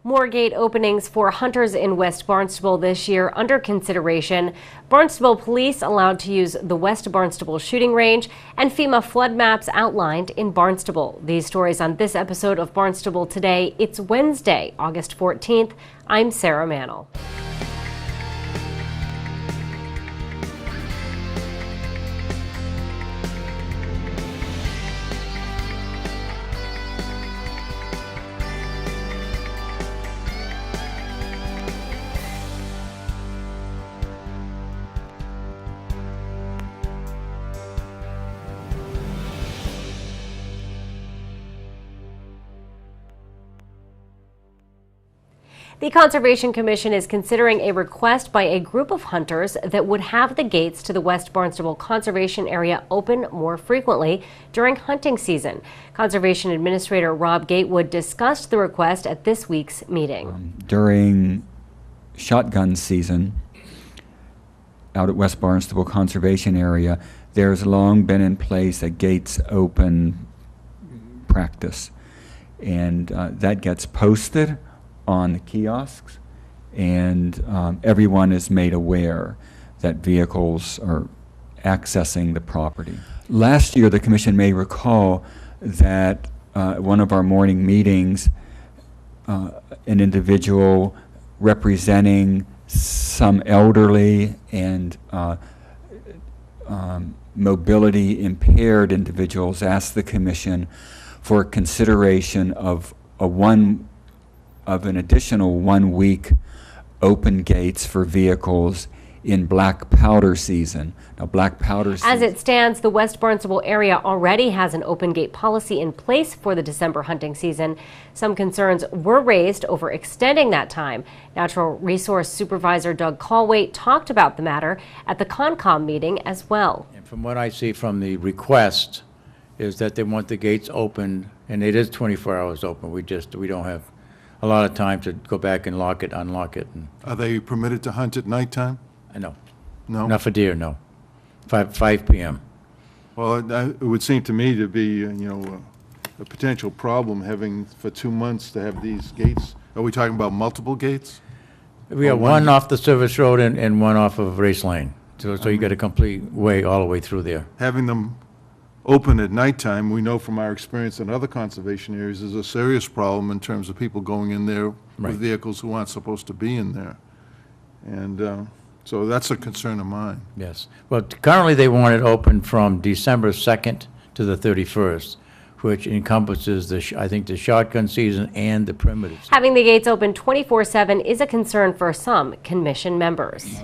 More gate openings for hunters in West Barnstable this year under consideration. Barnstable police allowed to use the West Barnstable shooting range and FEMA flood maps outlined in Barnstable. These stories on this episode of Barnstable Today. It's Wednesday, August 14th. I'm Sarah Mannel. The Conservation Commission is considering a request by a group of hunters that would have the gates to the West Barnstable Conservation Area open more frequently during hunting season. Conservation Administrator Rob Gatewood discussed the request at this week's meeting. During shotgun season out at West Barnstable Conservation Area, there's long been in place a gates open practice, and that gets posted on the kiosks, and everyone is made aware that vehicles are accessing the property. Last year, the Commission may recall that one of our morning meetings, an individual representing some elderly and mobility impaired individuals asked the Commission for consideration of an additional 1 week open gates for vehicles in black powder season. Now, black powder season. As it stands, the West Barnstable area already has an open gate policy in place for the December hunting season. Some concerns were raised over extending that time. Natural Resource Supervisor Doug Callway talked about the matter at the CONCOM meeting as well. And from what I see from the request is that they want the gates open, and it is 24 hours open. We don't have a lot of time to go back and lock it, unlock it. And Are they permitted to hunt at nighttime? No. No? Not for deer, no. 5 p.m. Well, it would seem to me to be, a potential problem having for 2 months to have these gates. Are we talking about multiple gates? We have one off the service road and one off of Race Lane. So you got a complete way all the way through there. Having them open at nighttime, we know from our experience in other conservation areas, is a serious problem in terms of people going in there with vehicles who aren't supposed to be in there. And so that's a concern of mine. Yes. Well, currently they want it open from December 2nd to the 31st, which encompasses, I think, the shotgun season and the primitive season. Having the gates open 24/7 is a concern for some Commission members.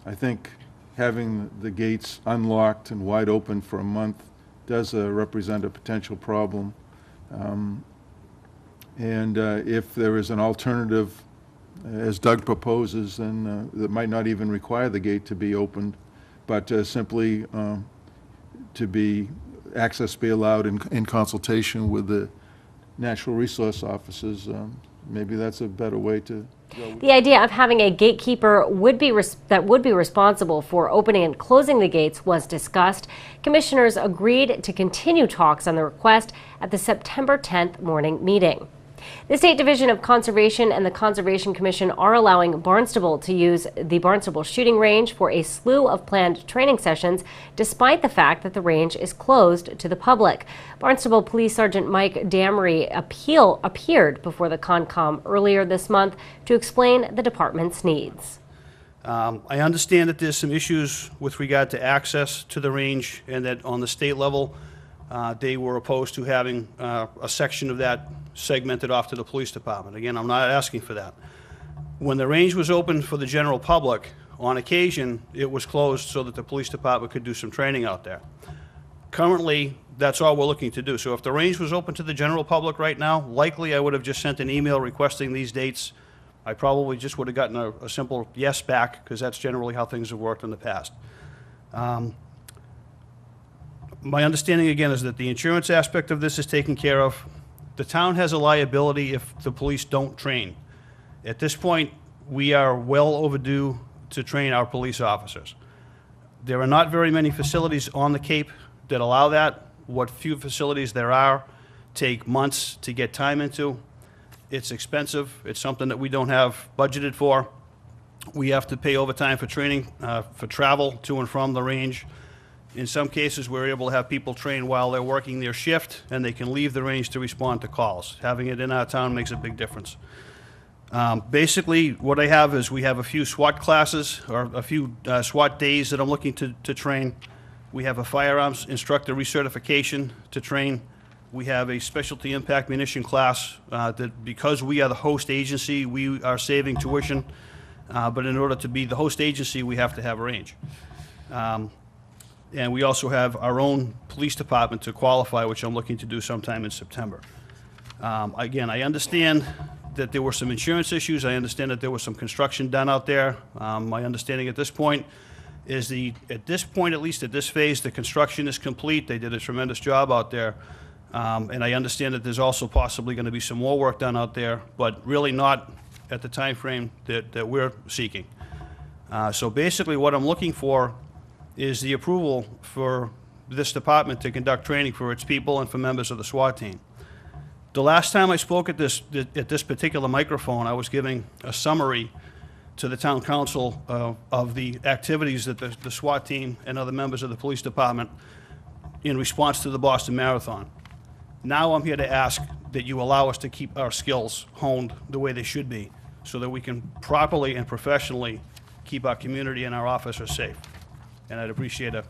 I think having the gates unlocked and wide open for a month does represent a potential problem. And if there is an alternative, as Doug proposes, then that might not even require the gate to be opened, but simply to be access be allowed in consultation with the natural resource officers. Maybe that's a better way to go. The idea of having a gatekeeper that would be responsible for opening and closing the gates was discussed. Commissioners agreed to continue talks on the request at the September 10th morning meeting. The State Division of Conservation and the Conservation Commission are allowing Barnstable to use the Barnstable shooting range for a slew of planned training sessions, despite the fact that the range is closed to the public. Barnstable Police Sergeant Mike Damery appeared before the CONCOM earlier this month to explain the department's needs. I understand that there's some issues with regard to access to the range, and that on the state level, they were opposed to having a section of that segmented off to the police department. Again, I'm not asking for that. When the range was open for the general public, on occasion, it was closed so that the police department could do some training out there. Currently, that's all we're looking to do. So if the range was open to the general public right now, likely I would have just sent an email requesting these dates. I probably just would have gotten a simple yes back, because that's generally how things have worked in the past. My understanding, again, is that the insurance aspect of this is taken care of. The town has a liability if the police don't train. At this point, we are well overdue to train our police officers. There are not very many facilities on the Cape that allow that. What few facilities there are take months to get time into. It's expensive. It's something that we don't have budgeted for. We have to pay overtime for training, for travel to and from the range. In some cases, we're able to have people train while they're working their shift, and they can leave the range to respond to calls. Having it in our town makes a big difference. Basically, what I have is we have a few SWAT classes, or a few SWAT days that I'm looking to train. We have a firearms instructor recertification to train. We have a specialty impact munition class that, because we are the host agency, we are saving tuition. But in order to be the host agency, we have to have a range. And we also have our own police department to qualify, which I'm looking to do sometime in September. Again, I understand that there were some insurance issues. I understand that there was some construction done out there. My understanding at this point is at this point, at least at this phase, the construction is complete. They did a tremendous job out there. And I understand that there's also possibly going to be some more work done out there, but really not at the time frame that we're seeking. So basically what I'm looking for is the approval for this department to conduct training for its people and for members of the SWAT team. The last time I spoke at this particular microphone, I was giving a summary to the town council of the activities that the SWAT team and other members of the police department in response to the Boston Marathon. Now I'm here to ask that you allow us to keep our skills honed the way they should be, so that we can properly and professionally keep our community and our officers safe. And I'd appreciate a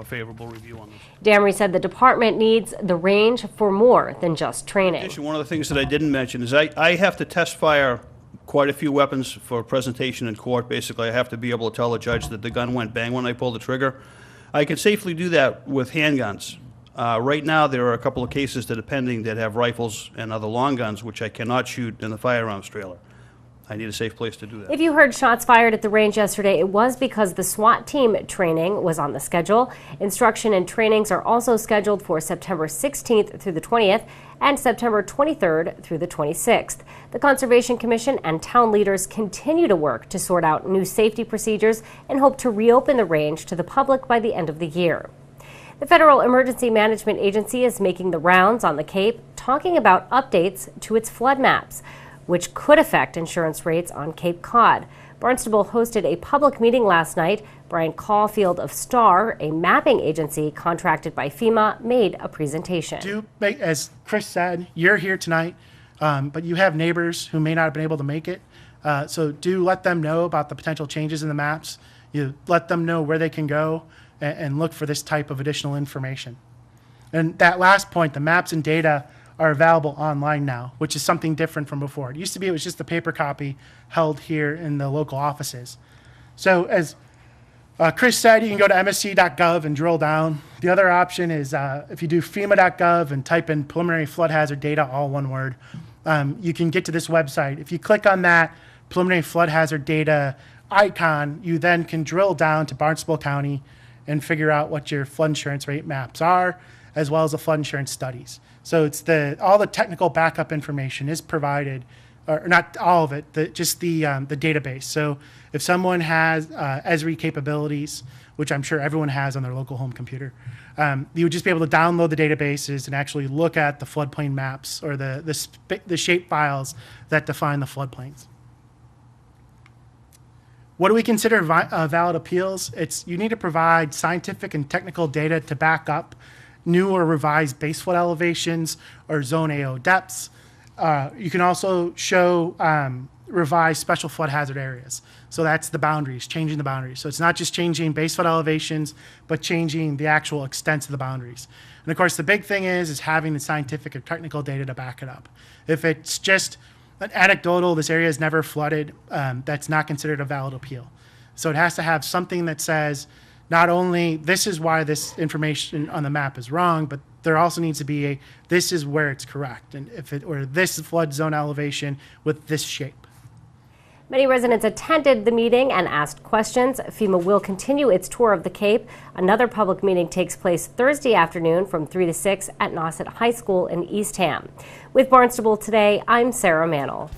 favorable review on this. Damry said the department needs the range for more than just training. In addition, one of the things that I didn't mention is I have to test fire quite a few weapons for presentation in court. Basically, I have to be able to tell the judge that the gun went bang when I pulled the trigger. I can safely do that with handguns. Right now, there are a couple of cases that are pending that have rifles and other long guns, which I cannot shoot in the firearms trailer. I need a safe place to do that. If you heard shots fired at the range yesterday, it was because the SWAT team training was on the schedule. Instruction and trainings are also scheduled for September 16th through the 20th and September 23rd through the 26th. The Conservation Commission and town leaders continue to work to sort out new safety procedures and hope to reopen the range to the public by the end of the year. The Federal Emergency Management Agency is making the rounds on the Cape, talking about updates to its flood maps, which could affect insurance rates on Cape Cod. Barnstable hosted a public meeting last night. Brian Caulfield of STAR, a mapping agency contracted by FEMA, made a presentation. As Chris said, you're here tonight, but you have neighbors who may not have been able to make it. So do let them know about the potential changes in the maps. You let them know where they can go and look for this type of additional information. And that last point, the maps and data are available online now, which is something different from before. It used to be it was just a paper copy held here in the local offices. So as Chris said, you can go to msc.gov and drill down. The other option is if you do FEMA.gov and type in preliminary flood hazard data, all one word, you can get to this website. If you click on that preliminary flood hazard data icon, you then can drill down to Barnstable County and figure out what your flood insurance rate maps are, as well as the flood insurance studies. So it's all the technical backup information is provided, or not all of it, just the database. So if someone has Esri capabilities, which I'm sure everyone has on their local home computer, you would just be able to download the databases and actually look at the floodplain maps or the shape files that define the floodplains. What do we consider valid appeals? You need to provide scientific and technical data to back up new or revised base flood elevations or zone AO depths. You can also show revised special flood hazard areas. So that's the boundaries, changing the boundaries. So it's not just changing base flood elevations, but changing the actual extents of the boundaries. And of course, the big thing is having the scientific or technical data to back it up. If it's just an anecdotal, this area is never flooded, that's not considered a valid appeal. So it has to have something that says, not only this is why this information on the map is wrong, but there also needs to be this is where it's correct, and or this flood zone elevation with this shape. Many residents attended the meeting and asked questions. FEMA will continue its tour of the Cape. Another public meeting takes place Thursday afternoon from 3 to 6 at Nauset High School in Eastham. With Barnstable Today, I'm Sarah Mannel.